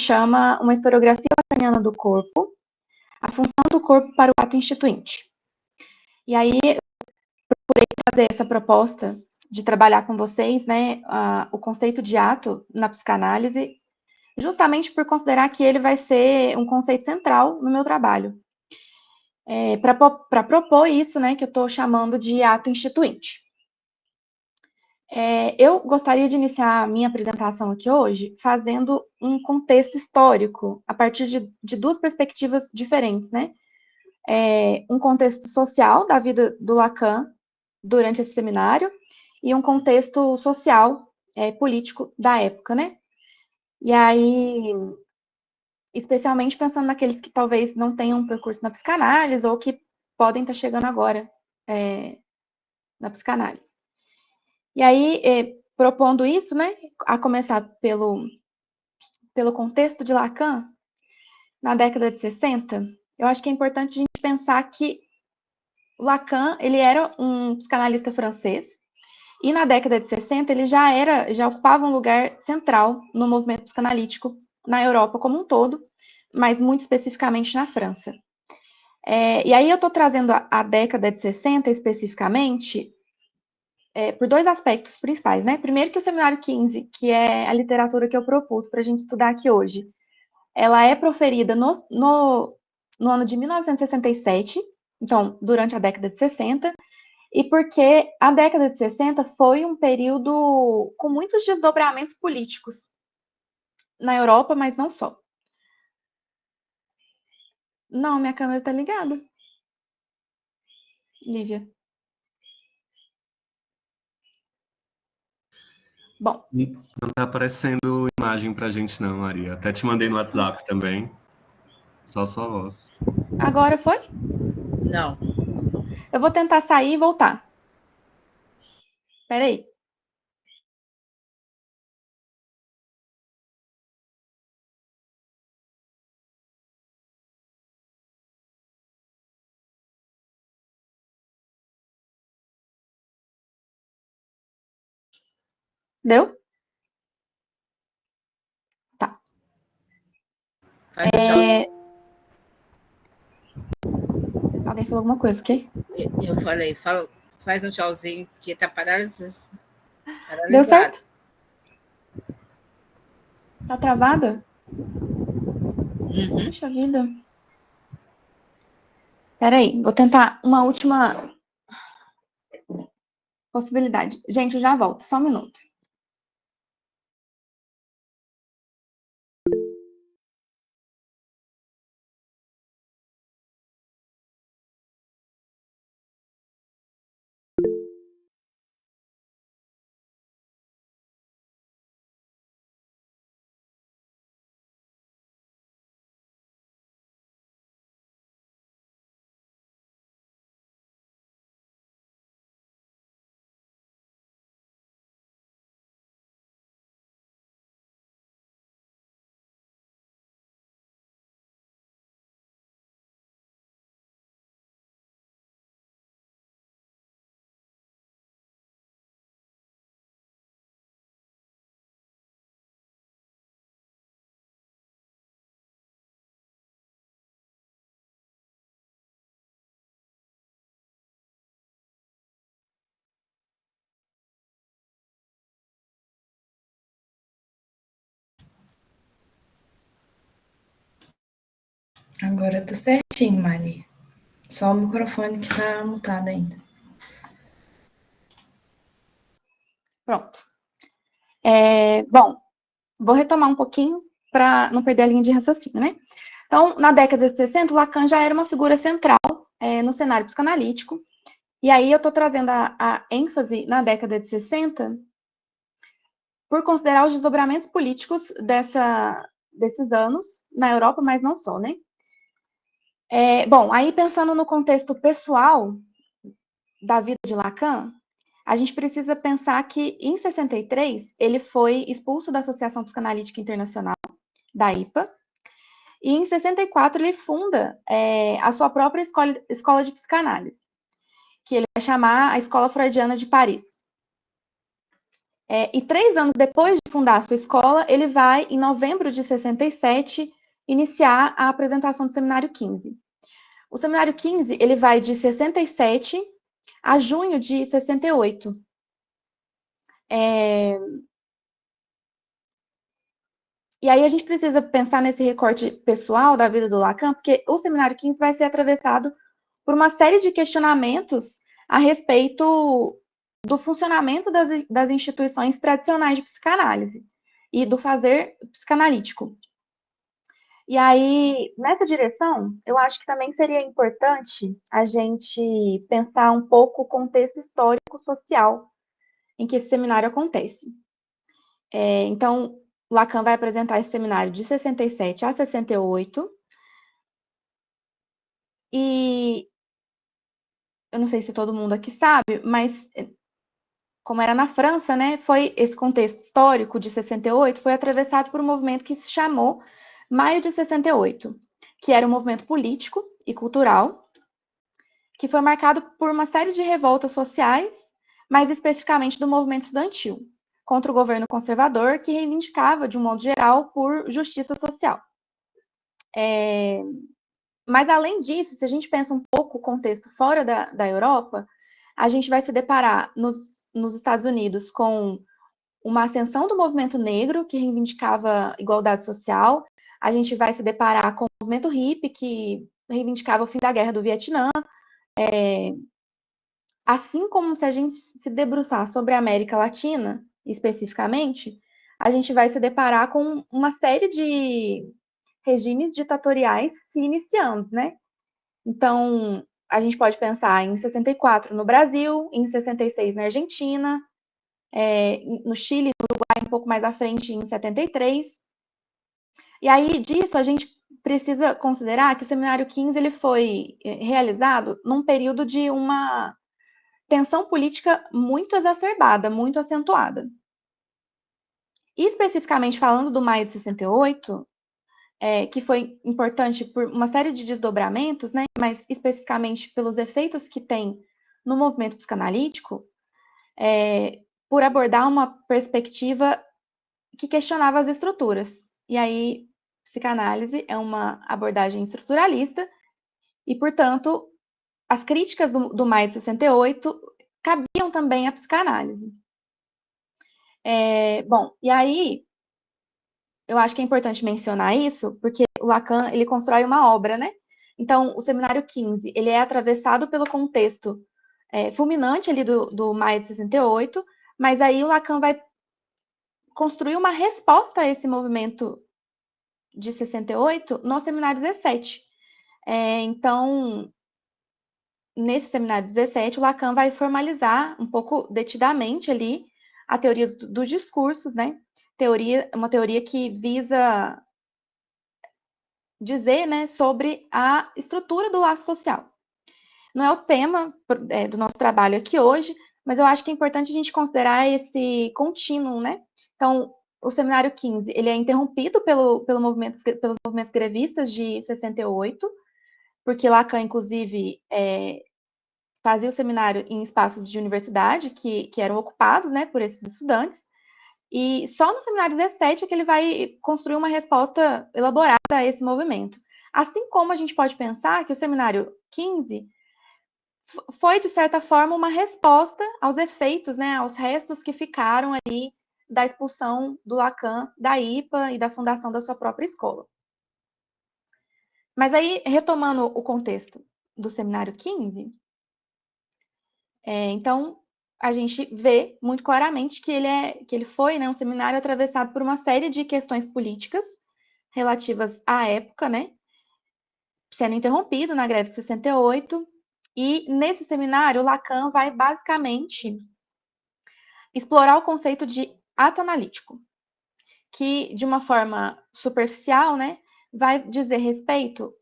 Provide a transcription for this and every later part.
chama Uma Historiografia Lacaniana do Corpo, a função do corpo para o ato instituinte. E aí, eu procurei fazer essa proposta de trabalhar com vocês, né, o conceito de ato na psicanálise, justamente por considerar que ele vai ser um conceito central no meu trabalho. Para propor isso, né, que eu estou chamando de ato instituinte. Eu gostaria de iniciar a minha apresentação aqui hoje fazendo um contexto histórico, a partir de duas perspectivas diferentes, né? Um contexto social da vida do Lacan durante esse seminário e um contexto social, político da época, né? E aí, especialmente pensando naqueles que talvez não tenham um percurso na psicanálise ou que podem estar chegando agora na psicanálise. E aí, propondo isso, né, a começar pelo contexto de Lacan, na década de 60, eu acho que é importante a gente pensar que Lacan, ele era um psicanalista francês, e na década de 60 ele já ocupava um lugar central no movimento psicanalítico na Europa como um todo, mas muito especificamente na França. E aí eu estou trazendo a década de 60 especificamente, por dois aspectos principais, né? Primeiro que o Seminário 15, que é a literatura que eu propus para a gente estudar aqui hoje, ela é proferida no ano de 1967, então, durante a década de 60, e porque a década de 60 foi um período com muitos desdobramentos políticos na Europa, mas não só. Não, minha câmera está ligada. Lívia. Bom. Não tá aparecendo imagem pra gente não, Maria. Até te mandei no WhatsApp também. Só sua voz. Agora foi? Não. Eu vou tentar sair e voltar. Espera aí. Deu? Tá. Alguém falou alguma coisa, ok? Eu falei, faz um tchauzinho, porque tá paralisado. Deu certo? Tá travada? Puxa vida. Espera aí, vou tentar uma última possibilidade. Gente, eu já volto, só um minuto. Agora tá certinho, Maria. Só o microfone que tá mutado ainda. Pronto. Bom, vou retomar um pouquinho para não perder a linha de raciocínio, né? Então, na década de 60, Lacan já era uma figura central no cenário psicanalítico. E aí eu estou trazendo a ênfase na década de 60 por considerar os desdobramentos políticos desses anos na Europa, mas não só, né? Bom, aí pensando no contexto pessoal da vida de Lacan, a gente precisa pensar que, em 63, ele foi expulso da Associação Psicanalítica Internacional, da IPA, e em 64 ele funda a sua própria escola de psicanálise, que ele vai chamar a Escola Freudiana de Paris. E 3 anos depois de fundar a sua escola, ele vai, em novembro de 67, iniciar a apresentação do Seminário 15. O Seminário 15, ele vai de 67 a junho de 68. E aí a gente precisa pensar nesse recorte pessoal da vida do Lacan, porque o Seminário 15 vai ser atravessado por uma série de questionamentos a respeito do funcionamento das instituições tradicionais de psicanálise e do fazer psicanalítico. E aí, nessa direção, eu acho que também seria importante a gente pensar um pouco o contexto histórico-social em que esse seminário acontece. Então, Lacan vai apresentar esse seminário de 67 a 68, e eu não sei se todo mundo aqui sabe, mas como era na França, né, foi esse contexto histórico de 68 foi atravessado por um movimento que se chamou Maio de 68, que era um movimento político e cultural, que foi marcado por uma série de revoltas sociais, mais especificamente do movimento estudantil, contra o governo conservador, que reivindicava, de um modo geral, por justiça social. Mas, além disso, se a gente pensa um pouco o contexto fora da Europa, a gente vai se deparar nos Estados Unidos com uma ascensão do movimento negro, que reivindicava igualdade social. A gente vai se deparar com o movimento hippie, que reivindicava o fim da guerra do Vietnã. Assim como se a gente se debruçar sobre a América Latina, especificamente, a gente vai se deparar com uma série de regimes ditatoriais se iniciando, né? Então, a gente pode pensar em 64 no Brasil, em 66 na Argentina, no Chile, no Uruguai, um pouco mais à frente, em 73. E aí, disso, a gente precisa considerar que o Seminário 15 ele foi realizado num período de uma tensão política muito exacerbada, muito acentuada. E, especificamente falando do Maio de 68, que foi importante por uma série de desdobramentos, né, mas especificamente pelos efeitos que tem no movimento psicanalítico, por abordar uma perspectiva que questionava as estruturas. E aí, psicanálise é uma abordagem estruturalista e, portanto, as críticas do Maio de 68 cabiam também à psicanálise. Bom, e aí, eu acho que é importante mencionar isso, porque o Lacan, ele constrói uma obra, né? Então, o Seminário 15, ele é atravessado pelo contexto fulminante ali do Maio de 68, mas aí o Lacan vai construir uma resposta a esse movimento de 68 no Seminário 17. Então, nesse Seminário 17, o Lacan vai formalizar um pouco detidamente ali a teoria dos discursos, né? Uma teoria que visa dizer, né, sobre a estrutura do laço social. Não é o tema do nosso trabalho aqui hoje, mas eu acho que é importante a gente considerar esse contínuo, né? Então, o Seminário 15, ele é interrompido pelos movimentos grevistas de 68, porque Lacan, inclusive, fazia o seminário em espaços de universidade que eram ocupados, né, por esses estudantes, e só no Seminário 17 é que ele vai construir uma resposta elaborada a esse movimento. Assim como a gente pode pensar que o Seminário 15 foi, de certa forma, uma resposta aos efeitos, né, aos restos que ficaram ali da expulsão do Lacan da IPA e da fundação da sua própria escola. Mas aí, retomando o contexto do Seminário 15, então, a gente vê muito claramente que ele foi, né, um seminário atravessado por uma série de questões políticas relativas à época, né, sendo interrompido na greve de 68, e nesse seminário Lacan vai basicamente explorar o conceito de ato analítico, que de uma forma superficial, né, vai dizer respeito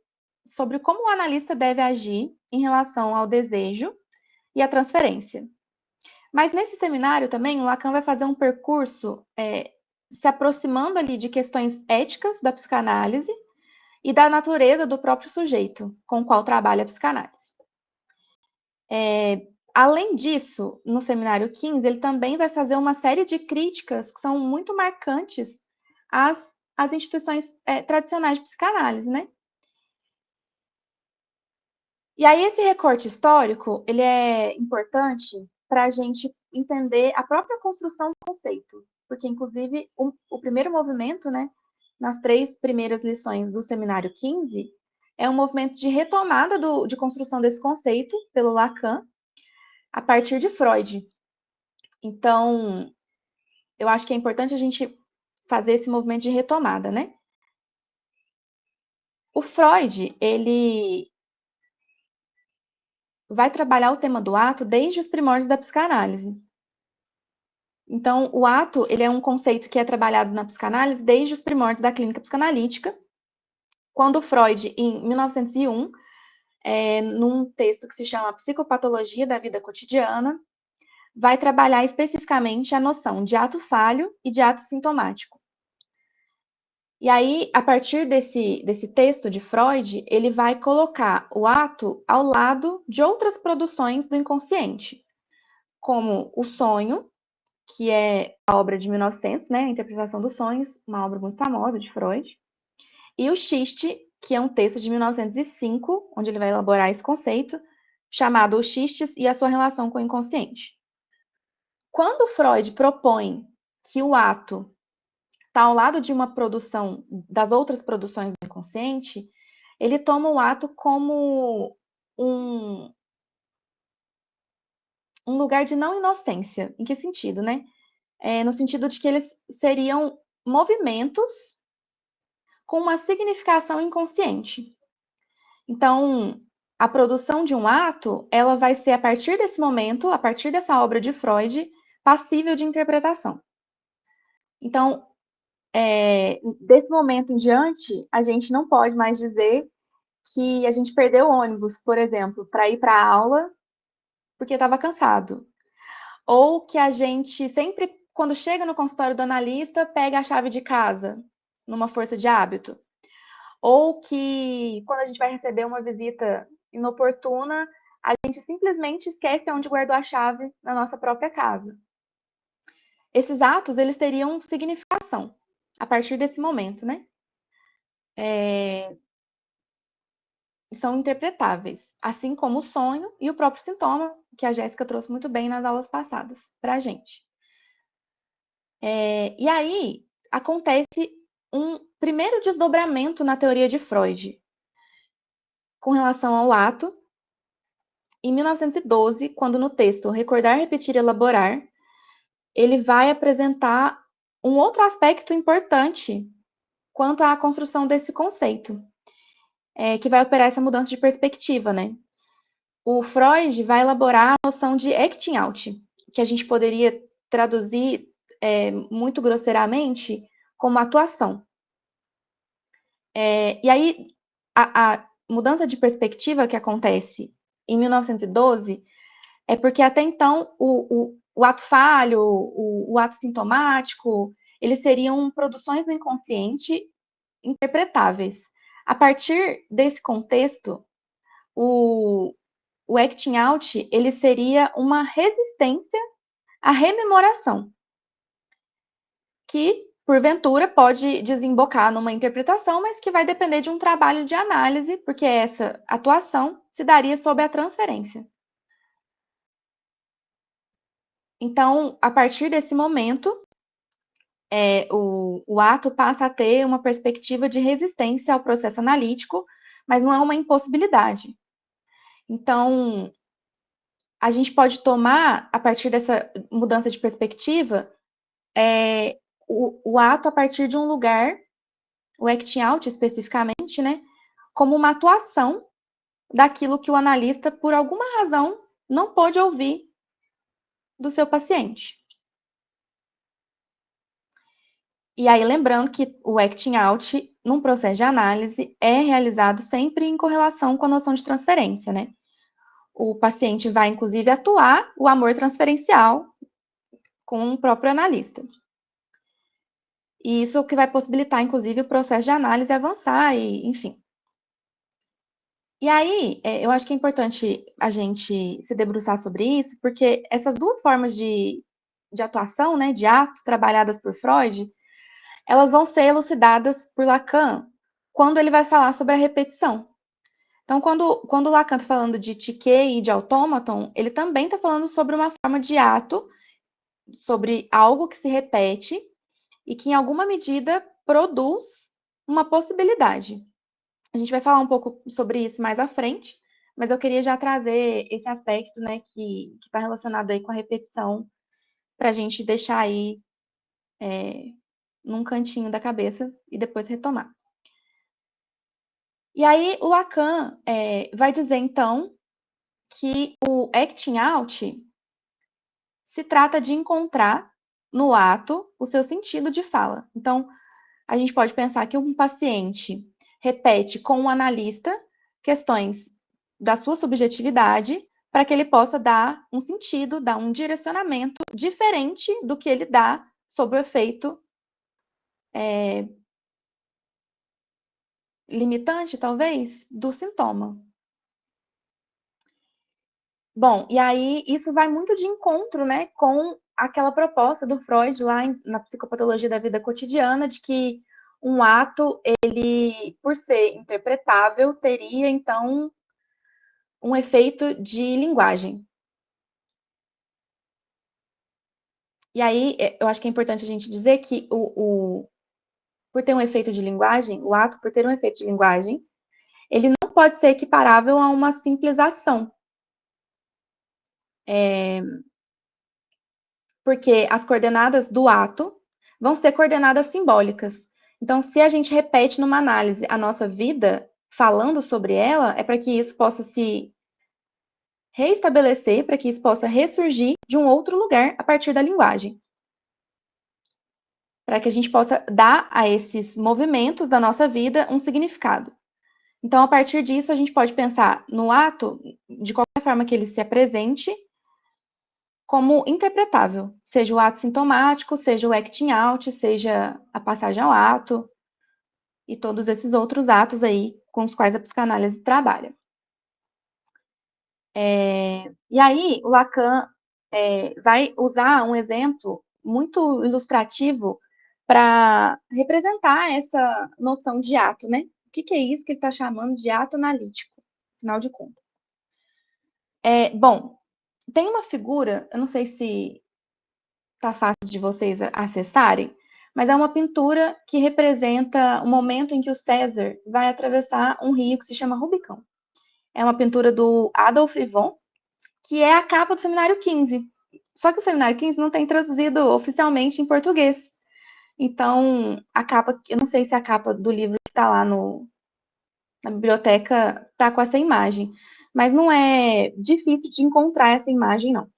sobre como o analista deve agir em relação ao desejo e à transferência. Mas nesse seminário também, o Lacan vai fazer um percurso se aproximando ali de questões éticas da psicanálise e da natureza do próprio sujeito com o qual trabalha a psicanálise. Além disso, no seminário 15, ele também vai fazer uma série de críticas que são muito marcantes às instituições tradicionais de psicanálise, né? E aí, esse recorte histórico, ele é importante para a gente entender a própria construção do conceito, porque, inclusive, o primeiro movimento, né, nas 3 primeiras lições do seminário 15, é um movimento de retomada de construção desse conceito pelo Lacan, a partir de Freud. Então, eu acho que é importante a gente fazer esse movimento de retomada, né? O Freud, ele vai trabalhar o tema do ato desde os primórdios da psicanálise. Então, o ato, ele é um conceito que é trabalhado na psicanálise desde os primórdios da clínica psicanalítica, quando Freud, em 1901, num texto que se chama Psicopatologia da Vida Cotidiana, vai trabalhar especificamente a noção de ato falho e de ato sintomático. E aí, a partir desse texto de Freud, ele vai colocar o ato ao lado de outras produções do inconsciente, como o sonho, que é a obra de 1900, né, a Interpretação dos Sonhos, uma obra muito famosa de Freud, e o xiste, que é um texto de 1905, onde ele vai elaborar esse conceito, chamado Os Xistes e a sua relação com o inconsciente. Quando Freud propõe que o ato está ao lado de uma produção, das outras produções do inconsciente, ele toma o ato como um lugar de não inocência. Em que sentido, né? No sentido de que eles seriam movimentos com uma significação inconsciente. Então, a produção de um ato, ela vai ser, a partir desse momento, a partir dessa obra de Freud, passível de interpretação. Então, desse momento em diante, a gente não pode mais dizer que a gente perdeu o ônibus, por exemplo, para ir para a aula porque estava cansado. Ou que a gente sempre, quando chega no consultório do analista, pega a chave de casa, numa força de hábito. Ou que, quando a gente vai receber uma visita inoportuna, a gente simplesmente esquece onde guardou a chave na nossa própria casa. Esses atos, eles teriam significação a partir desse momento, né? São interpretáveis, assim como o sonho e o próprio sintoma, que a Jéssica trouxe muito bem nas aulas passadas para a gente. E aí acontece um primeiro desdobramento na teoria de Freud com relação ao ato, em 1912, quando no texto Recordar, Repetir e Elaborar, ele vai apresentar um outro aspecto importante quanto à construção desse conceito, que vai operar essa mudança de perspectiva, né? O Freud vai elaborar a noção de acting out, que a gente poderia traduzir muito grosseiramente como atuação. E aí, a mudança de perspectiva que acontece em 1912 é porque até então o ato falho, o ato sintomático, eles seriam produções do inconsciente interpretáveis. A partir desse contexto, o acting out, ele seria uma resistência à rememoração, que, porventura, pode desembocar numa interpretação, mas que vai depender de um trabalho de análise, porque essa atuação se daria sob a transferência. Então, a partir desse momento, o ato passa a ter uma perspectiva de resistência ao processo analítico, mas não é uma impossibilidade. Então, a gente pode tomar, a partir dessa mudança de perspectiva, o ato a partir de um lugar, o acting out especificamente, né, como uma atuação daquilo que o analista, por alguma razão, não pôde ouvir do seu paciente. E aí, lembrando que o acting out, num processo de análise, é realizado sempre em correlação com a noção de transferência, né? O paciente vai, inclusive, atuar o amor transferencial com o próprio analista. E isso que vai possibilitar, inclusive, o processo de análise avançar e, enfim. E aí, eu acho que é importante a gente se debruçar sobre isso, porque essas duas formas de atuação, né, de ato, trabalhadas por Freud, elas vão ser elucidadas por Lacan quando ele vai falar sobre a repetição. Então, quando o Lacan está falando de tique e de autômaton, ele também está falando sobre uma forma de ato, sobre algo que se repete e que, em alguma medida, produz uma possibilidade. A gente vai falar um pouco sobre isso mais à frente, mas eu queria já trazer esse aspecto, né, que está relacionado aí com a repetição, para a gente deixar aí num cantinho da cabeça e depois retomar. E aí o Lacan vai dizer, então, que o acting out se trata de encontrar no ato o seu sentido de fala. Então, a gente pode pensar que um paciente repete com um analista questões da sua subjetividade para que ele possa dar um sentido, dar um direcionamento diferente do que ele dá sob o efeito limitante, talvez, do sintoma. Bom, e aí isso vai muito de encontro, né, com aquela proposta do Freud lá na psicopatologia da vida cotidiana, de que um ato, ele, por ser interpretável, teria, então, um efeito de linguagem. E aí, eu acho que é importante a gente dizer que por ter um efeito de linguagem, o ato, por ter um efeito de linguagem, ele não pode ser equiparável a uma simples ação. Porque as coordenadas do ato vão ser coordenadas simbólicas. Então, se a gente repete numa análise a nossa vida, falando sobre ela, é para que isso possa se reestabelecer, para que isso possa ressurgir de um outro lugar a partir da linguagem. Para que a gente possa dar a esses movimentos da nossa vida um significado. Então, a partir disso, a gente pode pensar no ato, de qualquer forma que ele se apresente, como interpretável, seja o ato sintomático, seja o acting out, seja a passagem ao ato e todos esses outros atos aí com os quais a psicanálise trabalha. E aí, o Lacan vai usar um exemplo muito ilustrativo para representar essa noção de ato, né? O que é isso que ele está chamando de ato analítico, afinal de contas? Bom, tem uma figura, eu não sei se tá fácil de vocês acessarem, mas é uma pintura que representa o momento em que o César vai atravessar um rio que se chama Rubicão. É uma pintura do Adolf Ivon, que é a capa do Seminário 15. Só que o Seminário 15 não tem traduzido oficialmente em português. Então, a capa, eu não sei se a capa do livro que está lá na biblioteca está com essa imagem, mas não é difícil de encontrar essa imagem, não.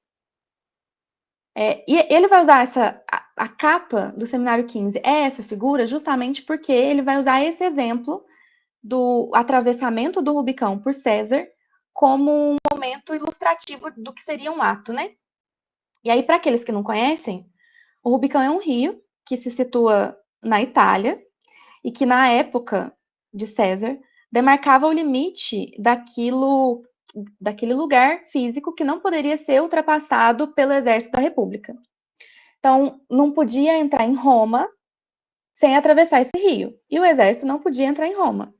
E ele vai usar a capa do Seminário 15 é essa figura justamente porque ele vai usar esse exemplo do atravessamento do Rubicão por César como um momento ilustrativo do que seria um ato, né? E aí, para aqueles que não conhecem, o Rubicão é um rio que se situa na Itália e que, na época de César, demarcava o limite daquele lugar físico que não poderia ser ultrapassado pelo exército da República. Então, não podia entrar em Roma sem atravessar esse rio. E o exército não podia entrar em Roma.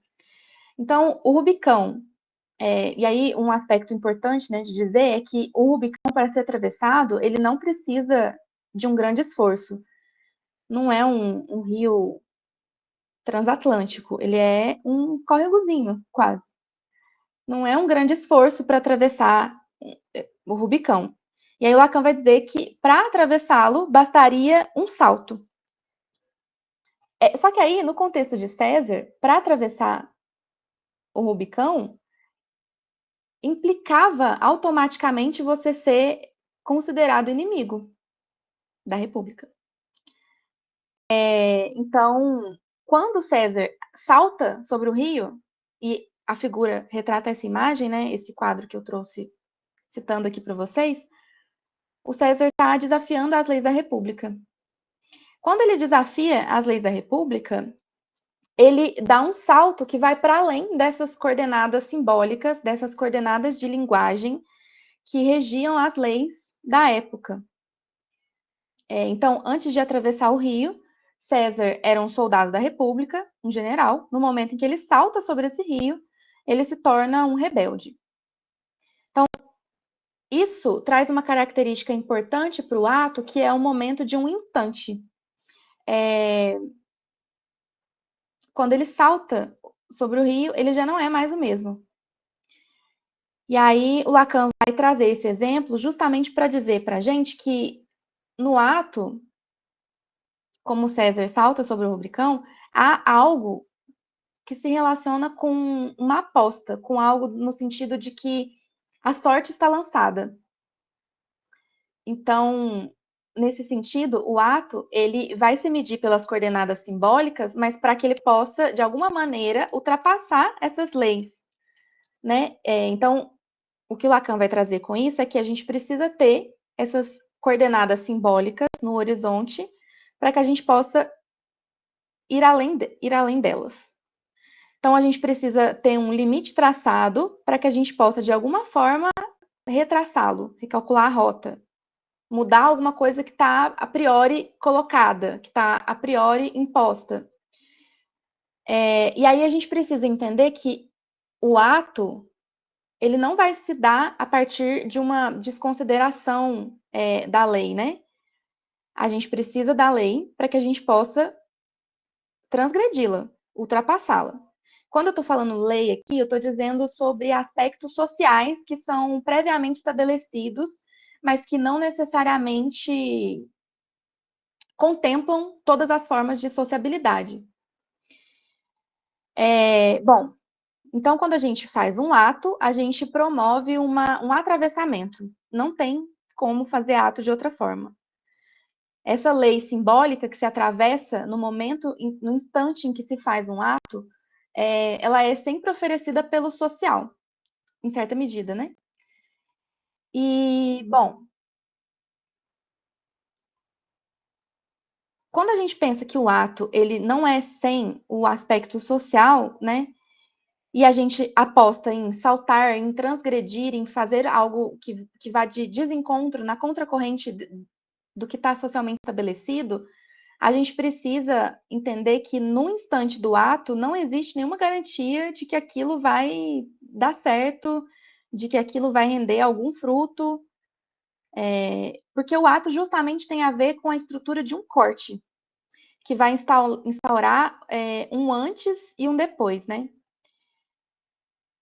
Então, o Rubicão, e aí um aspecto importante, né, de dizer é que o Rubicão, para ser atravessado, ele não precisa de um grande esforço. Não é um rio transatlântico, ele é um córregozinho, quase. Não é um grande esforço para atravessar o Rubicão. E aí o Lacan vai dizer que para atravessá-lo bastaria um salto. Só que aí, no contexto de César, para atravessar o Rubicão, implicava automaticamente você ser considerado inimigo da República. Então, quando César salta sobre o rio, e a figura retrata essa imagem, né, esse quadro que eu trouxe citando aqui para vocês, o César está desafiando as leis da República. Quando ele desafia as leis da República, ele dá um salto que vai para além dessas coordenadas simbólicas, dessas coordenadas de linguagem que regiam as leis da época. Então, antes de atravessar o rio, César era um soldado da República, um general. No momento em que ele salta sobre esse rio, ele se torna um rebelde. Então, isso traz uma característica importante para o ato, que é o momento de um instante. Quando ele salta sobre o rio, ele já não é mais o mesmo. E aí o Lacan vai trazer esse exemplo justamente para dizer para a gente que no ato, como César salta sobre o rubricão, há algo que se relaciona com uma aposta, com algo no sentido de que a sorte está lançada. Então, nesse sentido, o ato, ele vai se medir pelas coordenadas simbólicas, mas para que ele possa, de alguma maneira, ultrapassar essas leis, né? Então, o que o Lacan vai trazer com isso é que a gente precisa ter essas coordenadas simbólicas no horizonte para que a gente possa ir além delas. Então, a gente precisa ter um limite traçado para que a gente possa, de alguma forma, retraçá-lo, recalcular a rota, mudar alguma coisa que está a priori colocada, que está a priori imposta. E aí a gente precisa entender que o ato, ele não vai se dar a partir de uma desconsideração da lei, né? A gente precisa da lei para que a gente possa transgredi-la, ultrapassá-la. Quando eu estou falando lei aqui, eu estou dizendo sobre aspectos sociais que são previamente estabelecidos, mas que não necessariamente contemplam todas as formas de sociabilidade. Bom, então quando a gente faz um ato, a gente promove um atravessamento. Não tem como fazer ato de outra forma. Essa lei simbólica que se atravessa no momento, no instante em que se faz um ato, ela é sempre oferecida pelo social, em certa medida, né? E, bom, quando a gente pensa que o ato, ele não é sem o aspecto social, né? E a gente aposta em saltar, em transgredir, em fazer algo que vá de desencontro, na contracorrente do que está socialmente estabelecido, a gente precisa entender que no instante do ato não existe nenhuma garantia de que aquilo vai dar certo, de que aquilo vai render algum fruto, porque o ato justamente tem a ver com a estrutura de um corte, que vai instaurar um antes e um depois, né?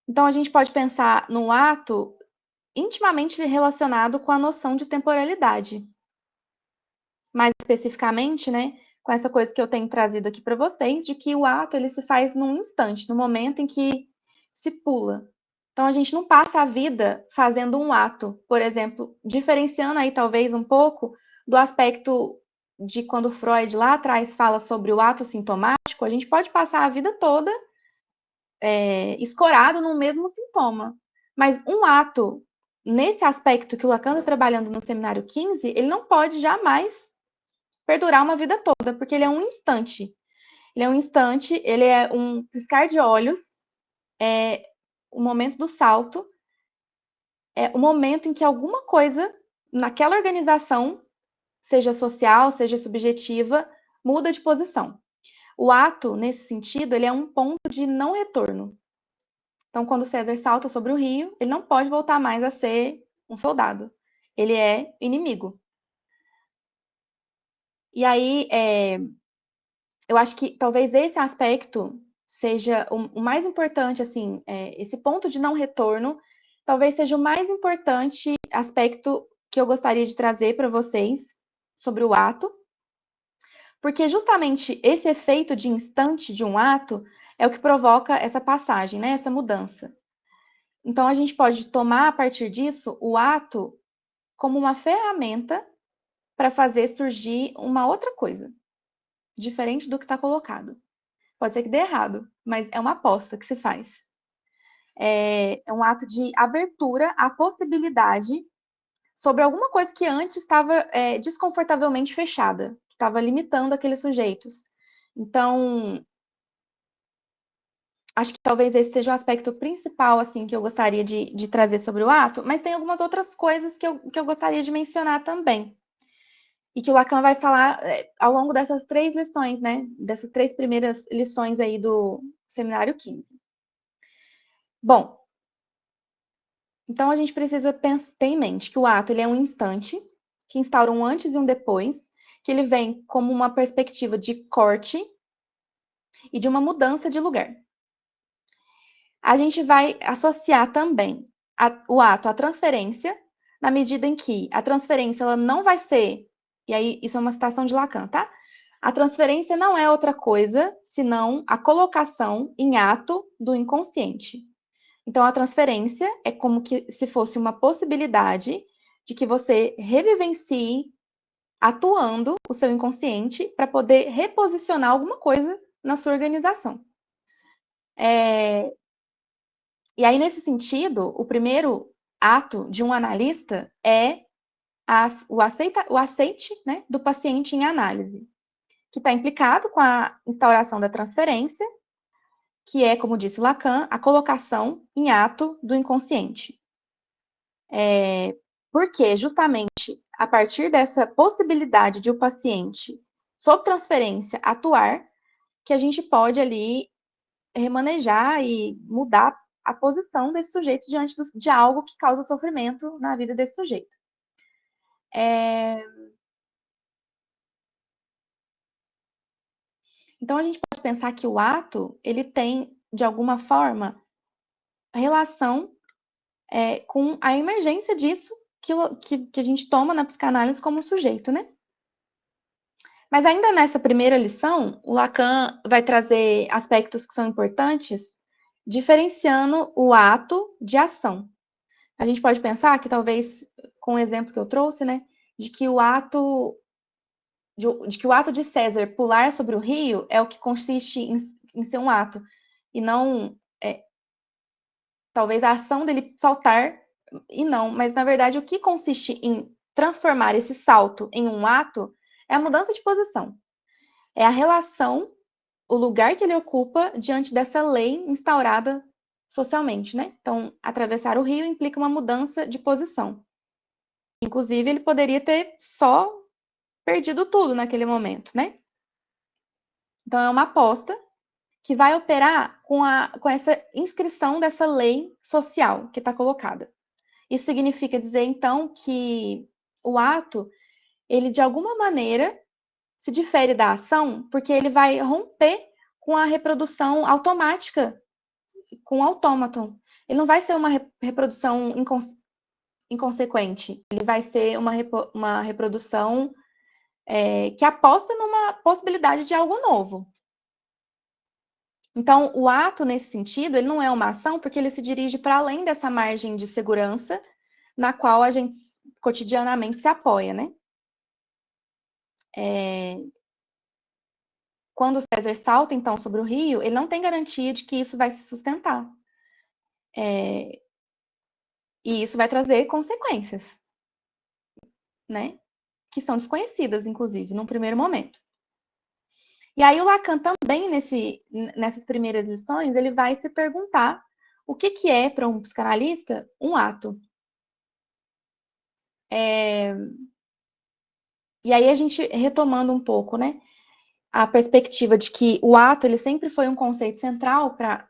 Então a gente pode pensar no ato intimamente relacionado com a noção de temporalidade. Mais especificamente, né, com essa coisa que eu tenho trazido aqui para vocês, de que o ato ele se faz num instante, no momento em que se pula. Então a gente não passa a vida fazendo um ato, por exemplo, diferenciando aí talvez um pouco do aspecto de quando Freud lá atrás fala sobre o ato sintomático, a gente pode passar a vida toda escorado no mesmo sintoma. Mas um ato, nesse aspecto que o Lacan está trabalhando no seminário 15, ele não pode jamais perdurar uma vida toda, porque ele é um instante. Ele é um instante, ele é um piscar de olhos, o momento do salto, é o momento em que alguma coisa naquela organização, seja social, seja subjetiva, muda de posição. O ato, nesse sentido, ele é um ponto de não retorno. Então, quando César salta sobre o rio, ele não pode voltar mais a ser um soldado. Ele é inimigo. E aí, eu acho que talvez esse aspecto seja o mais importante, assim, esse ponto de não retorno, talvez seja o mais importante aspecto que eu gostaria de trazer para vocês sobre o ato, porque justamente esse efeito de instante de um ato é o que provoca essa passagem, né, essa mudança. Então, a gente pode tomar, a partir disso, o ato como uma ferramenta para fazer surgir uma outra coisa, diferente do que está colocado. Pode ser que dê errado, mas é uma aposta que se faz. É um ato de abertura à possibilidade sobre alguma coisa que antes estava desconfortavelmente fechada, que estava limitando aqueles sujeitos. Então, Acho que talvez esse seja o aspecto principal, assim, que eu gostaria de trazer sobre o ato, mas tem algumas outras coisas que eu gostaria de mencionar também. E que o Lacan vai falar ao longo dessas 3 lições, né? Dessas 3 primeiras lições aí do seminário 15. Bom, então a gente precisa ter em mente que o ato ele é um instante, que instaura um antes e um depois, que ele vem como uma perspectiva de corte e de uma mudança de lugar. A gente vai associar também o ato à transferência, na medida em que a transferência ela não vai ser, e aí isso é uma citação de Lacan, tá? A transferência não é outra coisa senão a colocação em ato do inconsciente. Então, a transferência é como que se fosse uma possibilidade de que você revivencie atuando o seu inconsciente para poder reposicionar alguma coisa na sua organização. E aí, nesse sentido, o primeiro ato de um analista é o aceite, né, do paciente em análise, que está implicado com a instauração da transferência, que é, como disse Lacan, a colocação em ato do inconsciente. Porque, justamente, a partir dessa possibilidade de o paciente, sob transferência, atuar, que a gente pode ali remanejar e mudar a posição desse sujeito diante de algo que causa sofrimento na vida desse sujeito. Então, a gente pode pensar que o ato, ele tem, de alguma forma, relação com a emergência disso que a gente toma na psicanálise como sujeito, né? Mas ainda nessa primeira lição, o Lacan vai trazer aspectos que são importantes, diferenciando o ato de ação. A gente pode pensar que talvez, com o exemplo que eu trouxe, né, de que o ato de César pular sobre o rio é o que consiste em ser um ato, e não talvez a ação dele saltar, e não, mas na verdade o que consiste em transformar esse salto em um ato é a mudança de posição. É a relação, o lugar que ele ocupa diante dessa lei instaurada socialmente, né? Então, atravessar o rio implica uma mudança de posição. Inclusive, ele poderia ter só perdido tudo naquele momento, né? Então, é uma aposta que vai operar com essa inscrição dessa lei social que está colocada. Isso significa dizer, então, que o ato, ele de alguma maneira se difere da ação, porque ele vai romper com a reprodução automática, com o autômaton. Ele não vai ser uma reprodução inconsequente, ele vai ser uma reprodução que aposta numa possibilidade de algo novo. Então, o ato, nesse sentido, ele não é uma ação porque ele se dirige para além dessa margem de segurança na qual a gente cotidianamente se apoia, né? Quando o César salta, então, sobre o rio, ele não tem garantia de que isso vai se sustentar. E isso vai trazer consequências, né? Que são desconhecidas, inclusive, num primeiro momento. E aí o Lacan também, nessas primeiras lições, ele vai se perguntar o que é, para um psicanalista, um ato. E aí a gente, retomando um pouco, né, a perspectiva de que o ato, ele sempre foi um conceito central para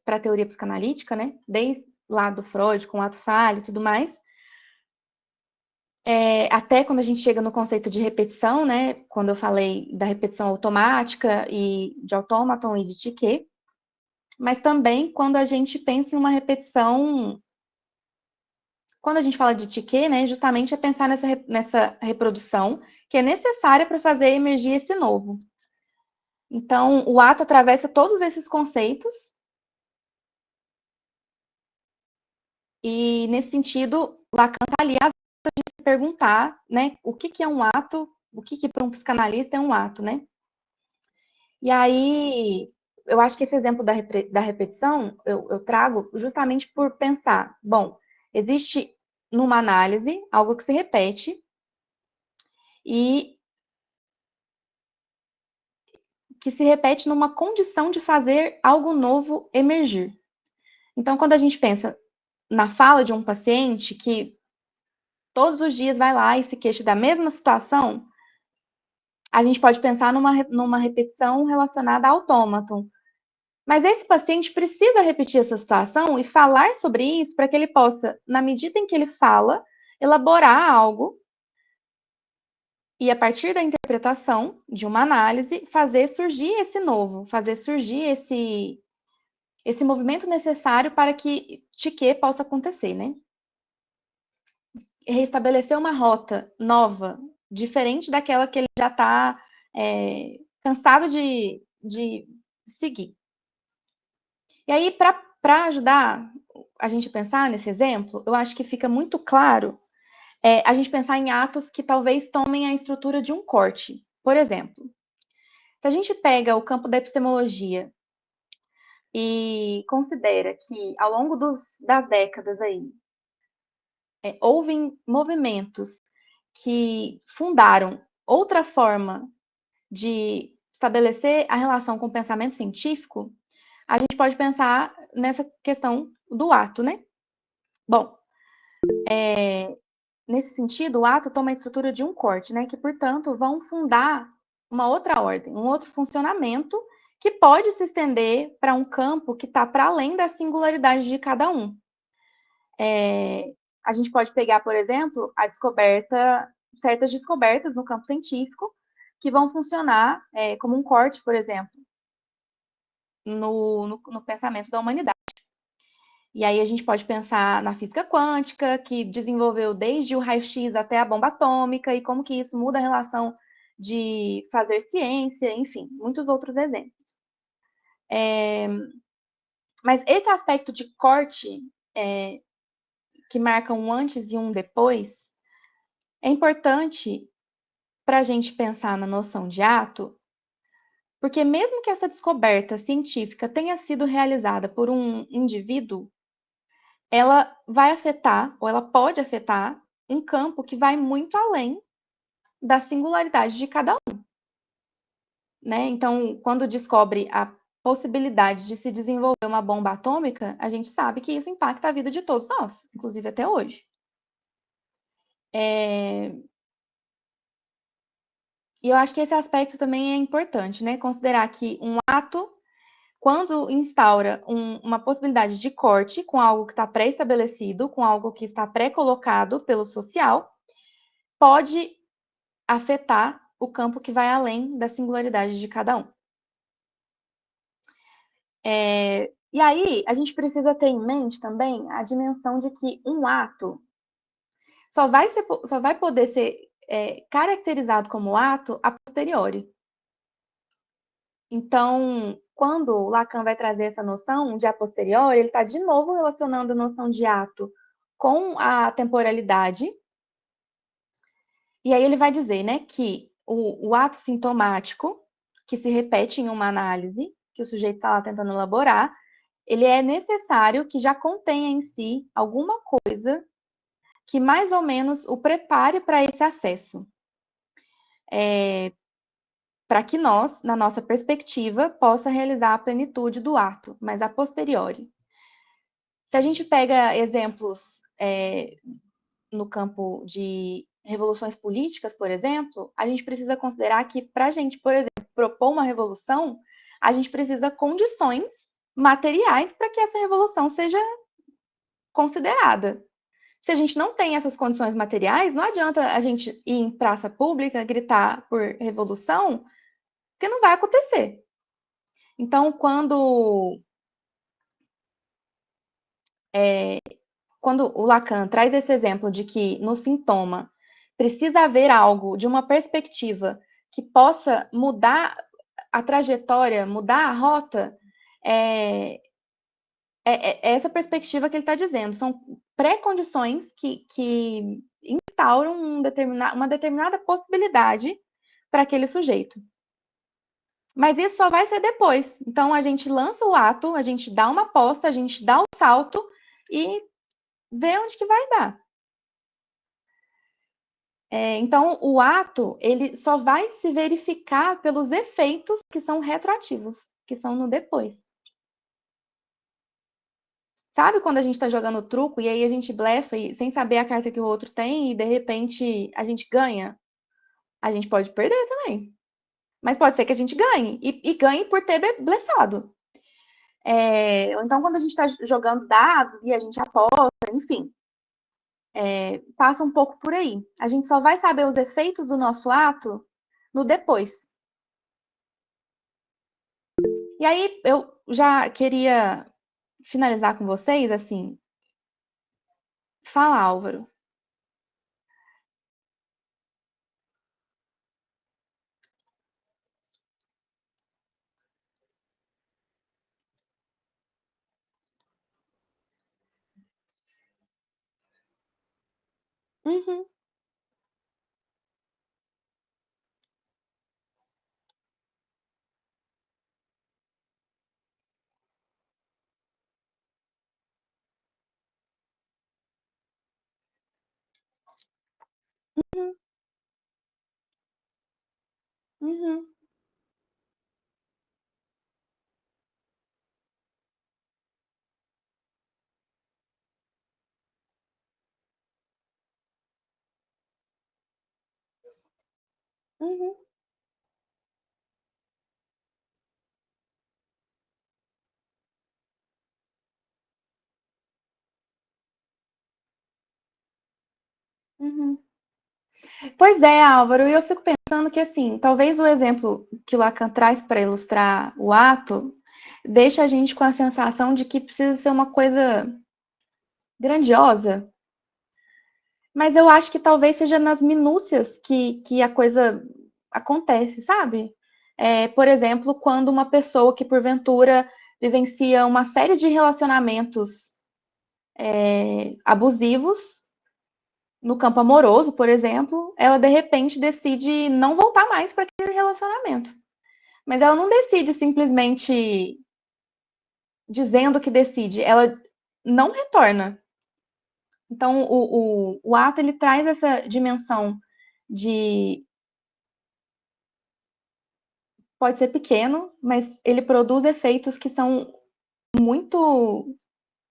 a teoria psicanalítica, né, desde lá do Freud, com o ato falho e tudo mais, até quando a gente chega no conceito de repetição, né, quando eu falei da repetição automática e de autômaton e de Tiquet, mas também quando a gente pensa em uma repetição, quando a gente fala de Tiquet, né, justamente é pensar nessa reprodução que é necessária para fazer emergir esse novo. Então, o ato atravessa todos esses conceitos e, nesse sentido, Lacan está ali a de se perguntar, né, o que é um ato, o que para um psicanalista é um ato, né? E aí, eu acho que esse exemplo da repetição eu trago justamente por pensar, bom, existe numa análise algo que se repete e que se repete numa condição de fazer algo novo emergir. Então, quando a gente pensa na fala de um paciente que todos os dias vai lá e se queixa da mesma situação, a gente pode pensar numa repetição relacionada ao autômaton. Mas esse paciente precisa repetir essa situação e falar sobre isso para que ele possa, na medida em que ele fala, elaborar algo e, a partir da interpretação de uma análise, fazer surgir esse novo, fazer surgir esse movimento necessário para que TQ possa acontecer, né? Restabelecer uma rota nova, diferente daquela que ele já está cansado de seguir. E aí, para ajudar a gente a pensar nesse exemplo, eu acho que fica muito claro a gente pensar em atos que talvez tomem a estrutura de um corte. Por exemplo, se a gente pega o campo da epistemologia e considera que, ao longo das décadas aí, houve movimentos que fundaram outra forma de estabelecer a relação com o pensamento científico, a gente pode pensar nessa questão do ato, né? Bom, nesse sentido, o ato toma a estrutura de um corte, né? Que, portanto, vão fundar uma outra ordem, um outro funcionamento que pode se estender para um campo que está para além da singularidade de cada um. A gente pode pegar, por exemplo, certas descobertas no campo científico que vão funcionar como um corte, por exemplo, no pensamento da humanidade. E aí a gente pode pensar na física quântica, que desenvolveu desde o raio-x até a bomba atômica, e como que isso muda a relação de fazer ciência, enfim, muitos outros exemplos. Mas esse aspecto de corte, que marca um antes e um depois, é importante para a gente pensar na noção de ato, porque mesmo que essa descoberta científica tenha sido realizada por um indivíduo, ela vai afetar, ou ela pode afetar, um campo que vai muito além da singularidade de cada um. Né? Então, quando descobre a possibilidade de se desenvolver uma bomba atômica, a gente sabe que isso impacta a vida de todos nós, inclusive até hoje. E eu acho que esse aspecto também é importante, né? Considerar que um ato, quando instaura uma possibilidade de corte com algo que está pré-estabelecido, com algo que está pré-colocado pelo social, pode afetar o campo que vai além da singularidade de cada um. E aí, a gente precisa ter em mente também a dimensão de que um ato só vai poder ser caracterizado como ato a posteriori. Então, quando o Lacan vai trazer essa noção de a posteriori, ele está de novo relacionando a noção de ato com a temporalidade. E aí ele vai dizer, né, que o ato sintomático, que se repete em uma análise, que o sujeito está lá tentando elaborar, ele é necessário que já contenha em si alguma coisa que mais ou menos o prepare para esse acesso. Para que nós, na nossa perspectiva, possa realizar a plenitude do ato, mas a posteriori. Se a gente pega exemplos no campo de revoluções políticas, por exemplo, a gente precisa considerar que, para a gente, por exemplo, propor uma revolução, a gente precisa condições materiais para que essa revolução seja considerada. Se a gente não tem essas condições materiais, não adianta a gente ir em praça pública, gritar por revolução, porque não vai acontecer. Então, quando o Lacan traz esse exemplo de que no sintoma precisa haver algo de uma perspectiva que possa mudar a trajetória, mudar a rota, é essa perspectiva que ele está dizendo. São pré-condições que instauram uma determinada possibilidade para aquele sujeito. Mas isso só vai ser depois. Então, a gente lança o ato, a gente dá uma aposta, a gente dá o salto e vê onde que vai dar. Então, o ato, ele só vai se verificar pelos efeitos que são retroativos, que são no depois. Sabe quando a gente tá jogando truco e aí a gente blefa e, sem saber a carta que o outro tem e de repente a gente ganha? A gente pode perder também. Mas pode ser que a gente ganhe. E ganhe por ter blefado. Então, quando a gente está jogando dados e a gente aposta, enfim, passa um pouco por aí. A gente só vai saber os efeitos do nosso ato no depois. E aí, eu já queria finalizar com vocês, assim. Fala, Álvaro. Uhum, uhum, uhum, uhum, uhum. Pois é, Álvaro, e eu fico pensando que, assim, talvez o exemplo que o Lacan traz para ilustrar o ato deixa a gente com a sensação de que precisa ser uma coisa grandiosa, mas eu acho que talvez seja nas minúcias que a coisa acontece, sabe? Por exemplo, quando uma pessoa que porventura vivencia uma série de relacionamentos abusivos no campo amoroso, por exemplo, ela de repente decide não voltar mais para aquele relacionamento. Mas ela não decide simplesmente dizendo que decide, ela não retorna. Então, o ato ele traz essa dimensão de. Pode ser pequeno, mas ele produz efeitos que são muito,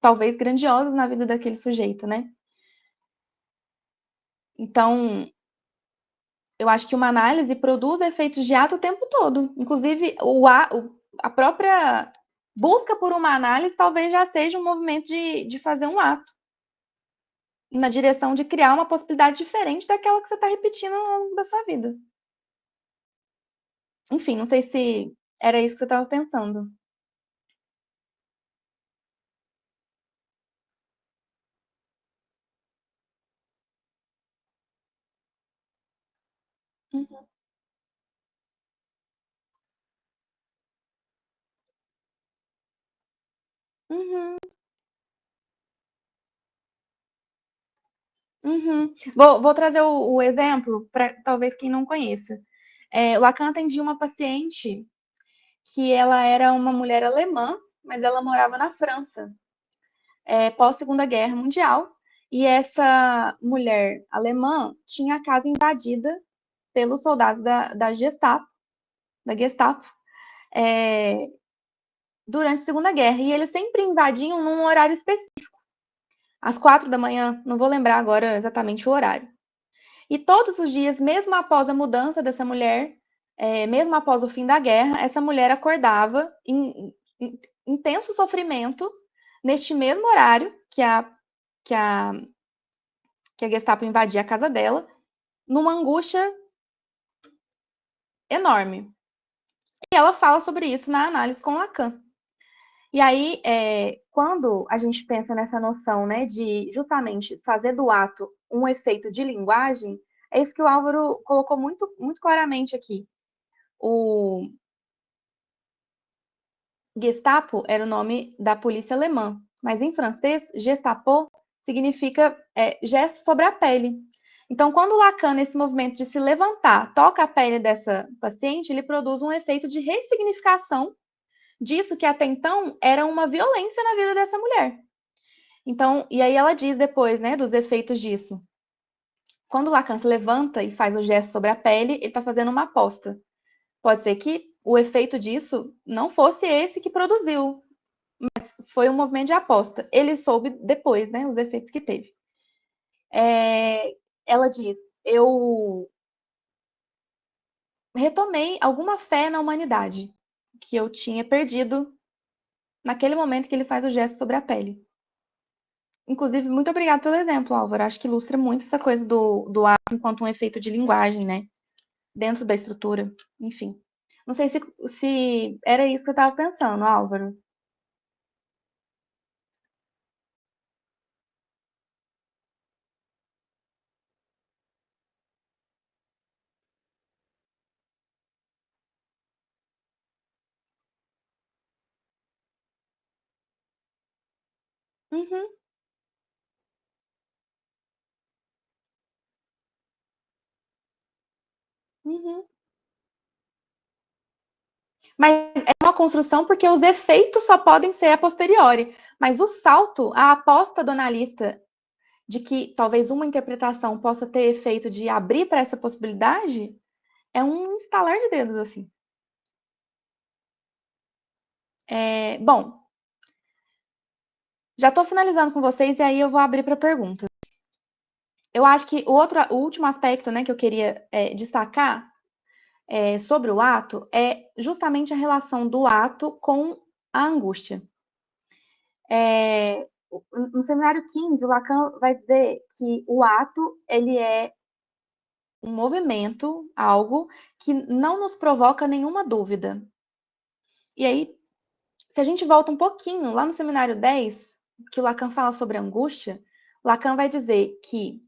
talvez, grandiosos na vida daquele sujeito, né? Então, eu acho que uma análise produz efeitos de ato o tempo todo. Inclusive, a própria busca por uma análise talvez já seja um movimento de fazer um ato na direção de criar uma possibilidade diferente daquela que você está repetindo ao longo da sua vida. Enfim, não sei se era isso que você estava pensando. Uhum, uhum, uhum. Vou trazer o exemplo para talvez quem não conheça. O Lacan atendia uma paciente que ela era uma mulher alemã, mas ela morava na França, pós Segunda Guerra Mundial. E essa mulher alemã tinha a casa invadida pelos soldados da Gestapo, é, durante a Segunda Guerra. E eles sempre invadiam num horário específico, às 4 da manhã, não vou lembrar agora exatamente o horário. E todos os dias, mesmo após a mudança dessa mulher, mesmo após o fim da guerra, essa mulher acordava em intenso sofrimento neste mesmo horário que a, que a Gestapo invadia a casa dela, numa angústia enorme. E ela fala sobre isso na análise com Lacan. E aí, quando a gente pensa nessa noção, né, de justamente fazer do ato um efeito de linguagem, é isso que o Álvaro colocou muito, muito claramente aqui. O Gestapo era o nome da polícia alemã, mas em francês, Gestapo significa gesto sobre a pele. Então, quando Lacan, nesse movimento de se levantar, toca a pele dessa paciente, ele produz um efeito de ressignificação disso que até então era uma violência na vida dessa mulher. Então, e aí ela diz depois, né, dos efeitos disso. quando Lacan se levanta e faz o gesto sobre a pele, ele está fazendo uma aposta. Pode ser que o efeito disso não fosse esse que produziu, mas foi um movimento de aposta. Ele soube depois, né, os efeitos que teve. Ela diz: eu retomei alguma fé na humanidade que eu tinha perdido naquele momento que ele faz o gesto sobre a pele. Inclusive, muito obrigada pelo exemplo, Álvaro. Acho que ilustra muito essa coisa do ato enquanto um efeito de linguagem, né? Dentro da estrutura. Enfim. Não sei se era isso que eu estava pensando, Álvaro. Uhum, uhum. Mas é uma construção porque os efeitos só podem ser a posteriori. Mas o salto, a aposta do analista de que talvez uma interpretação possa ter efeito de abrir para essa possibilidade, é um estalar de dedos, assim. Bom, já estou finalizando com vocês e aí eu vou abrir para perguntas. Eu acho que o último aspecto, né, que eu queria destacar sobre o ato é justamente a relação do ato com a angústia. No seminário 15, o Lacan vai dizer que o ato ele é um movimento, algo que não nos provoca nenhuma dúvida. E aí, se a gente volta um pouquinho, lá no seminário 10, que o Lacan fala sobre a angústia, Lacan vai dizer que,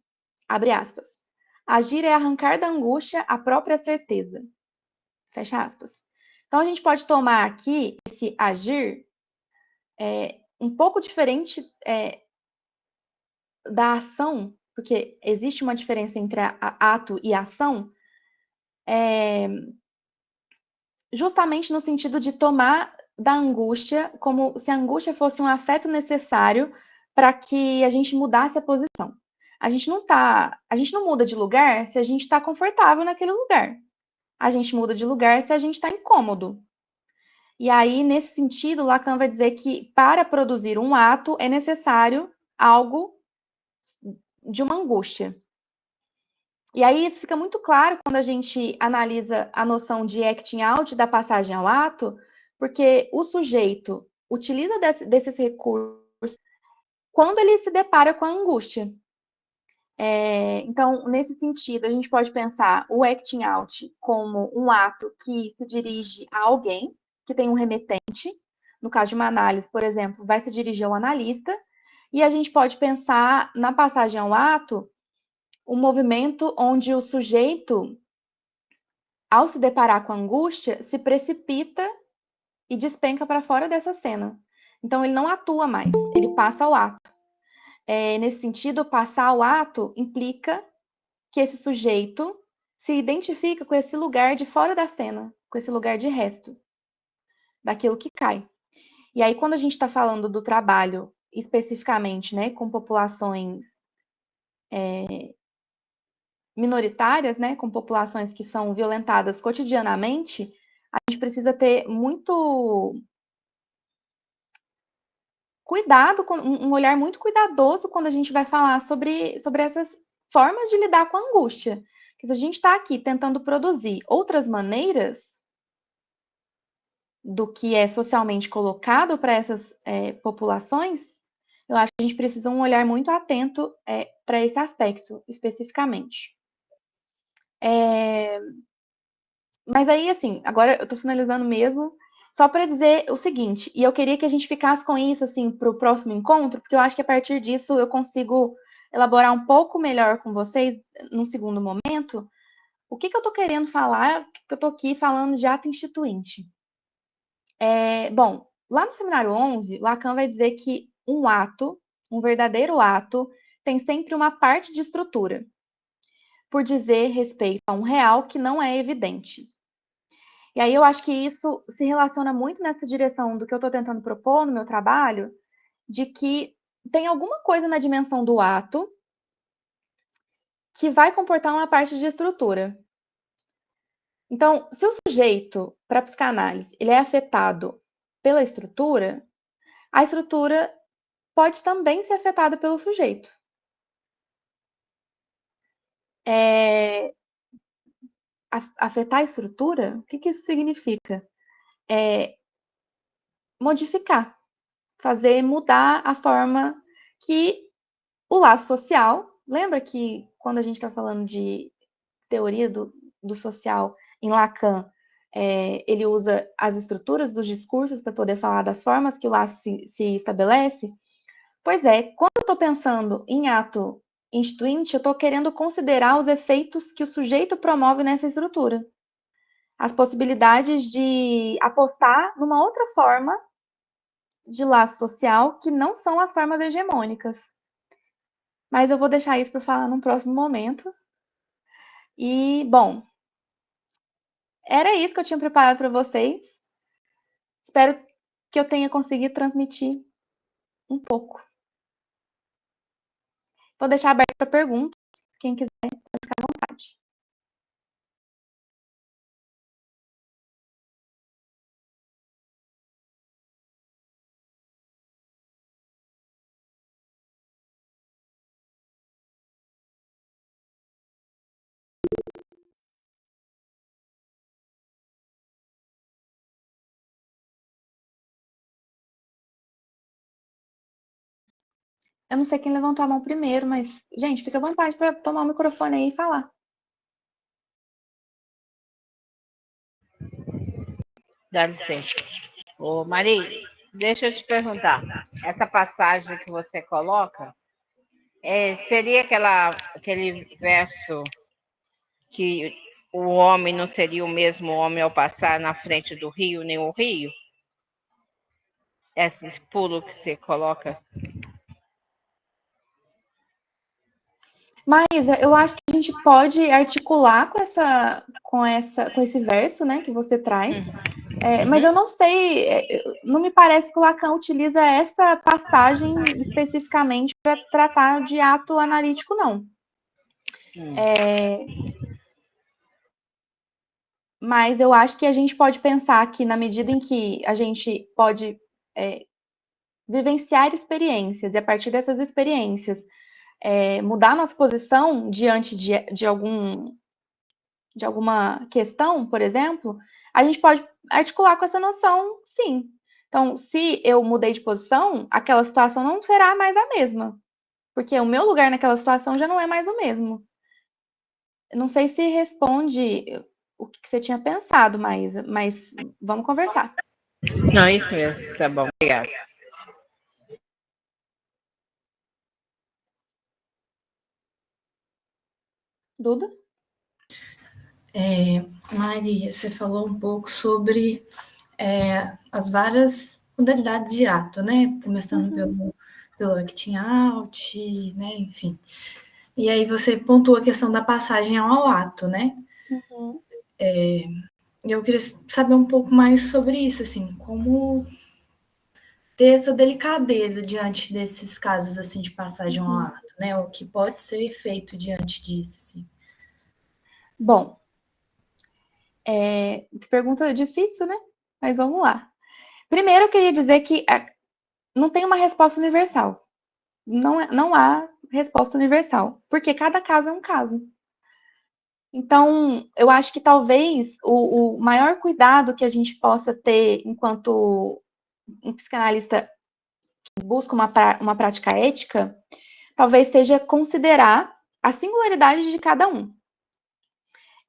abre aspas, agir é arrancar da angústia a própria certeza. Fecha aspas. Então, a gente pode tomar aqui esse agir um pouco diferente da ação, porque existe uma diferença entre ato e ação, justamente no sentido de tomar da angústia como se a angústia fosse um afeto necessário para que a gente mudasse a posição. A gente não muda de lugar se a gente está confortável naquele lugar. A gente muda de lugar se a gente está incômodo. E aí, nesse sentido, Lacan vai dizer que para produzir um ato é necessário algo de uma angústia. E aí isso fica muito claro quando a gente analisa a noção de acting out da passagem ao ato, porque o sujeito utiliza desses recursos quando ele se depara com a angústia. Então, nesse sentido, a gente pode pensar o acting out como um ato que se dirige a alguém, que tem um remetente. No caso de uma análise, por exemplo, vai se dirigir ao analista. E a gente pode pensar na passagem ao ato um movimento onde o sujeito, ao se deparar com a angústia, se precipita e despenca para fora dessa cena. Então, ele não atua mais, ele passa ao ato. Nesse sentido, passar ao ato implica que esse sujeito se identifica com esse lugar de fora da cena, com esse lugar de resto, daquilo que cai. E aí, quando a gente está falando do trabalho, especificamente, né, com populações minoritárias, né, com populações que são violentadas cotidianamente, a gente precisa ter muito cuidado, um olhar muito cuidadoso quando a gente vai falar sobre essas formas de lidar com a angústia. Porque se a gente está aqui tentando produzir outras maneiras do que é socialmente colocado para essas populações, eu acho que a gente precisa um olhar muito atento para esse aspecto, especificamente. Mas aí, assim, agora eu estou finalizando mesmo, só para dizer o seguinte, e eu queria que a gente ficasse com isso, assim, para o próximo encontro, porque eu acho que a partir disso eu consigo elaborar um pouco melhor com vocês, num segundo momento, o que eu estou querendo falar, que eu estou aqui falando de ato instituinte. Bom, lá no seminário 11, Lacan vai dizer que um ato, um verdadeiro ato, tem sempre uma parte de estrutura, por dizer respeito a um real que não é evidente. E aí eu acho que isso se relaciona muito nessa direção do que eu estou tentando propor no meu trabalho, de que tem alguma coisa na dimensão do ato que vai comportar uma parte de estrutura. Então, se o sujeito, para a psicanálise, ele é afetado pela estrutura, a estrutura pode também ser afetada pelo sujeito. Afetar a estrutura, o que isso significa? Modificar, fazer mudar a forma que o laço social, lembra que quando a gente está falando de teoria do social em Lacan, ele usa as estruturas dos discursos para poder falar das formas que o laço se estabelece? Pois é, quando eu estou pensando em ato instituinte, eu estou querendo considerar os efeitos que o sujeito promove nessa estrutura. As possibilidades de apostar numa outra forma de laço social que não são as formas hegemônicas. Mas eu vou deixar isso para falar num próximo momento. E, bom, era isso que eu tinha preparado para vocês. Espero que eu tenha conseguido transmitir um pouco. Vou deixar aberto para perguntas. Quem quiser, pode ficar à vontade. Eu não sei quem levantou a mão primeiro, mas, gente, fica à vontade para tomar o microfone aí e falar. Dá licença. Ô, Mari, deixa eu te perguntar. Essa passagem que você coloca, seria aquele verso que o homem não seria o mesmo homem ao passar na frente do rio, nem o rio? Esse pulo que você coloca? Mas eu acho que a gente pode articular com esse verso, né, que você traz. Mas eu não sei, não me parece que o Lacan utiliza essa passagem especificamente para tratar de ato analítico, não. Mas eu acho que a gente pode pensar que, na medida em que a gente pode vivenciar experiências, e a partir dessas experiências mudar nossa posição diante de alguma questão, por exemplo, a gente pode articular com essa noção, sim. Então, se eu mudei de posição, aquela situação não será mais a mesma, porque o meu lugar naquela situação já não é mais o mesmo. Eu não sei se responde o que você tinha pensado, mas vamos conversar. Não, isso mesmo. Tá bom, obrigada. Duda? Maria, você falou um pouco sobre as várias modalidades de ato, né? Começando pelo acting out, né? Enfim. E aí você pontuou a questão da passagem ao ato, né? Eu queria saber um pouco mais sobre isso, assim, como ter essa delicadeza diante desses casos, assim, de passagem ao ato, né? O que pode ser feito diante disso, assim. Bom, que pergunta difícil, né? Mas vamos lá. Primeiro, eu queria dizer que não tem uma resposta universal. Não há resposta universal, porque cada caso é um caso. Então, eu acho que talvez o maior cuidado que a gente possa ter enquanto um psicanalista que busca uma prática ética, talvez seja considerar a singularidade de cada um.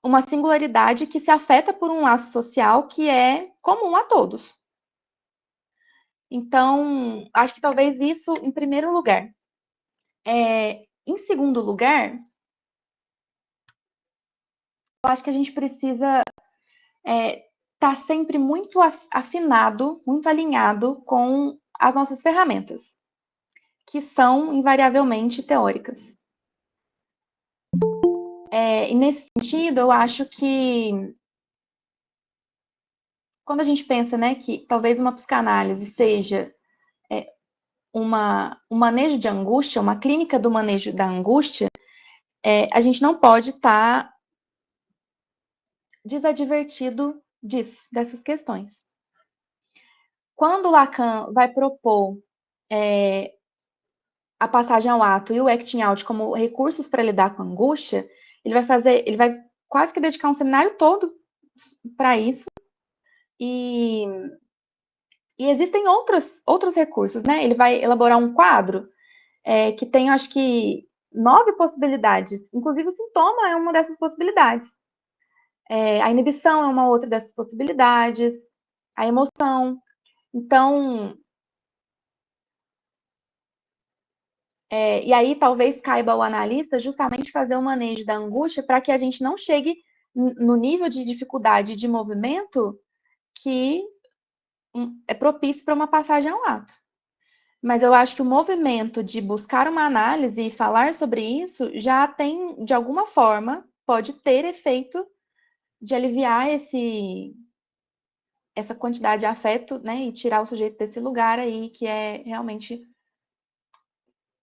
Uma singularidade que se afeta por um laço social que é comum a todos. Então, acho que talvez isso em primeiro lugar. Em segundo lugar, eu acho que a gente precisa estar sempre muito afinado, muito alinhado com as nossas ferramentas, que são invariavelmente teóricas. E nesse sentido, eu acho que quando a gente pensa, né, que talvez uma psicanálise seja um manejo de angústia, uma clínica do manejo da angústia, a gente não pode estar desadvertido dessas questões. Quando Lacan vai propor a passagem ao ato e o acting out como recursos para lidar com a angústia, ele vai quase que dedicar um seminário todo para isso. E existem outros recursos, né? Ele vai elaborar um quadro que tem, acho que, 9 possibilidades. Inclusive, o sintoma é uma dessas possibilidades. A inibição é uma outra dessas possibilidades. A emoção. Então, e aí talvez caiba ao analista justamente fazer o manejo da angústia para que a gente não chegue no nível de dificuldade de movimento que é propício para uma passagem ao ato. Mas eu acho que o movimento de buscar uma análise e falar sobre isso já tem, de alguma forma, pode ter efeito de aliviar essa quantidade de afeto, né, e tirar o sujeito desse lugar aí que é realmente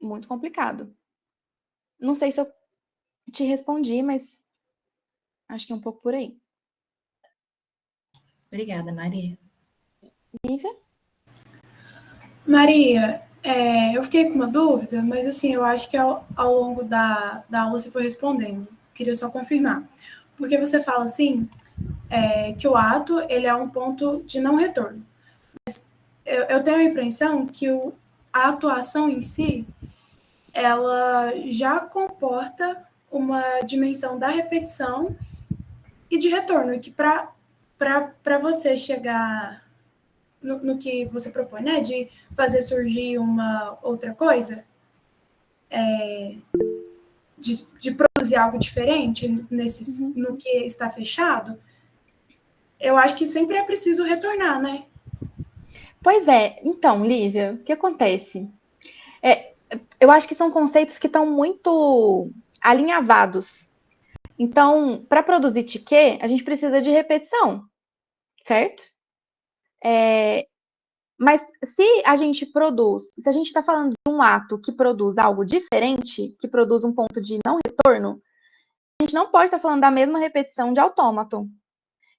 muito complicado. Não sei se eu te respondi, mas acho que é um pouco por aí. Obrigada, Maria. Lívia? Maria, eu fiquei com uma dúvida, mas assim, eu acho que ao longo da aula você foi respondendo. Queria só confirmar. Porque você fala assim, que o ato ele é um ponto de não retorno. Mas eu tenho a impressão que a atuação em si, ela já comporta uma dimensão da repetição e de retorno, e que para você chegar no que você propõe, né, de fazer surgir uma outra coisa, de produzir algo diferente no que está fechado, eu acho que sempre é preciso retornar, né? Pois é. Então, Lívia, o que acontece? Eu acho que são conceitos que estão muito alinhavados. Então, para produzir tiquê, a gente precisa de repetição, certo? Mas se a gente está falando de um ato que produz algo diferente, que produz um ponto de não retorno, a gente não pode estar falando da mesma repetição de autômaton.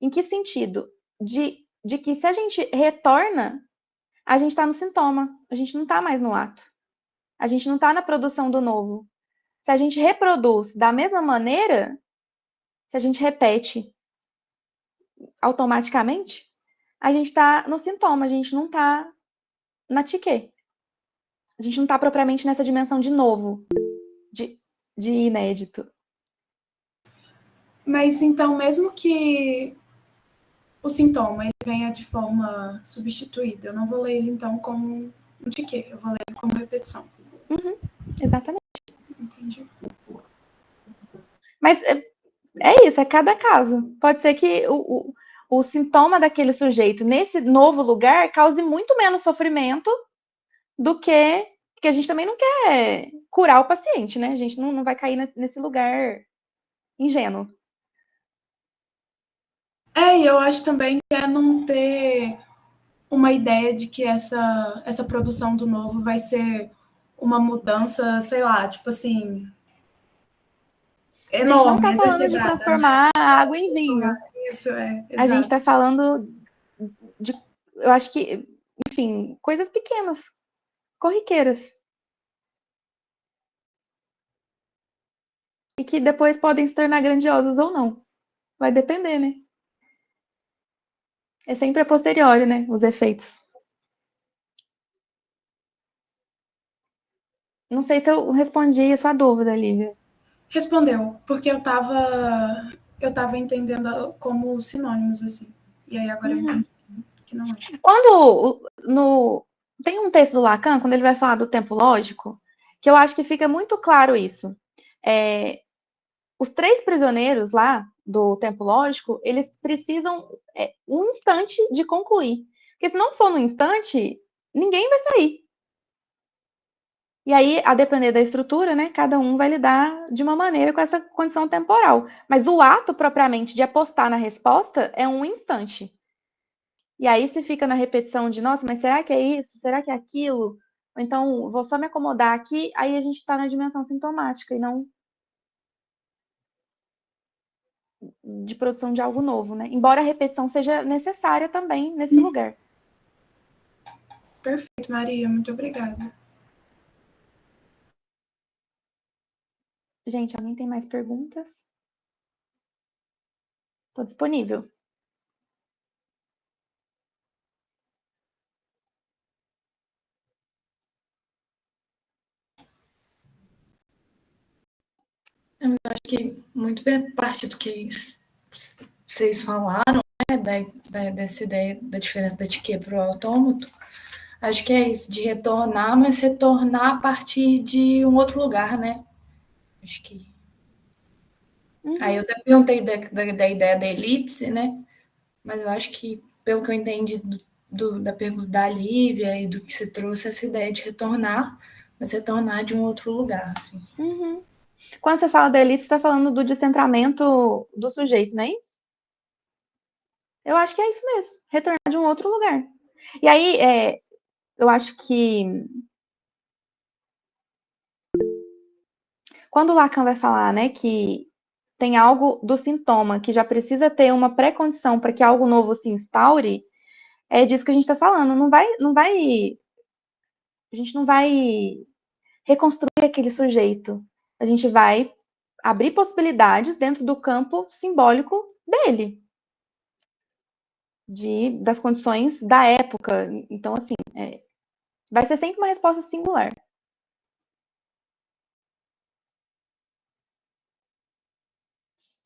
Em que sentido? De que se a gente retorna, a gente está no sintoma, a gente não está mais no ato. A gente não está na produção do novo. Se a gente reproduz da mesma maneira, se a gente repete automaticamente, a gente está no sintoma, a gente não está na tiquê. A gente não está propriamente nessa dimensão de novo, de inédito. Mas então, mesmo que o sintoma ele venha de forma substituída, eu não vou ler ele então como um tiquê, eu vou ler ele como repetição. Exatamente. Entendi. Mas é isso, é cada caso. Pode ser que o sintoma daquele sujeito nesse novo lugar cause muito menos sofrimento do que... Porque a gente também não quer curar o paciente, né? A gente não vai cair nesse lugar ingênuo. E eu acho também que é não ter uma ideia de que essa produção do novo vai ser uma mudança, sei lá, tipo assim, enorme, A gente não tá falando de transformar água em vinho. Isso, exato. A gente tá falando de, eu acho que, enfim, coisas pequenas, corriqueiras. E que depois podem se tornar grandiosas ou não. Vai depender, né? É sempre a posteriori, né? Os efeitos. Não sei se eu respondi a sua dúvida, Lívia. Respondeu, porque eu tava entendendo como sinônimos, assim. E aí agora eu entendi que não é. Tem um texto do Lacan, quando ele vai falar do tempo lógico, que eu acho que fica muito claro isso. Os 3 prisioneiros lá do tempo lógico, eles precisam um instante de concluir. Porque se não for no instante, ninguém vai sair. E aí, a depender da estrutura, né, cada um vai lidar de uma maneira com essa condição temporal. Mas o ato, propriamente, de apostar na resposta é um instante. E aí, se fica na repetição de, nossa, mas será que é isso? Será que é aquilo? Ou então, vou só me acomodar aqui, aí a gente está na dimensão sintomática e não de produção de algo novo, né? Embora a repetição seja necessária também nesse lugar. Perfeito, Maria, muito obrigada. Gente, alguém tem mais perguntas? Estou disponível. Eu acho que muito bem parte do que vocês falaram, né, dessa ideia da diferença da etiqueta para o autômato, acho que é isso, de retornar, mas retornar a partir de um outro lugar, né? Acho que... Aí eu até perguntei da ideia da elipse, né? Mas eu acho que, pelo que eu entendi da pergunta da Lívia e do que você trouxe, essa ideia de retornar, mas retornar de um outro lugar, assim. Quando você fala da elipse, você está falando do descentramento do sujeito, não é isso? Eu acho que é isso mesmo, retornar de um outro lugar. E aí, eu acho que quando o Lacan vai falar, né, que tem algo do sintoma que já precisa ter uma pré-condição para que algo novo se instaure, é disso que a gente está falando. A gente não vai reconstruir aquele sujeito. A gente vai abrir possibilidades dentro do campo simbólico dele, das condições da época. Então, assim, vai ser sempre uma resposta singular.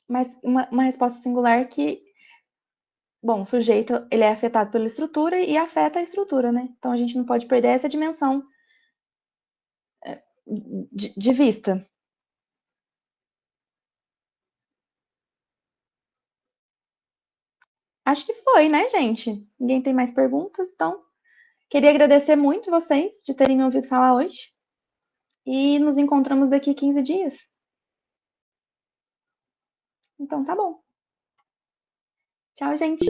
Mas uma resposta singular que, bom, o sujeito ele é afetado pela estrutura e afeta a estrutura, né? Então a gente não pode perder essa dimensão de vista. Acho que foi, né, gente? Ninguém tem mais perguntas, então queria agradecer muito vocês de terem me ouvido falar hoje. E nos encontramos daqui 15 dias. Então tá bom. Tchau, gente.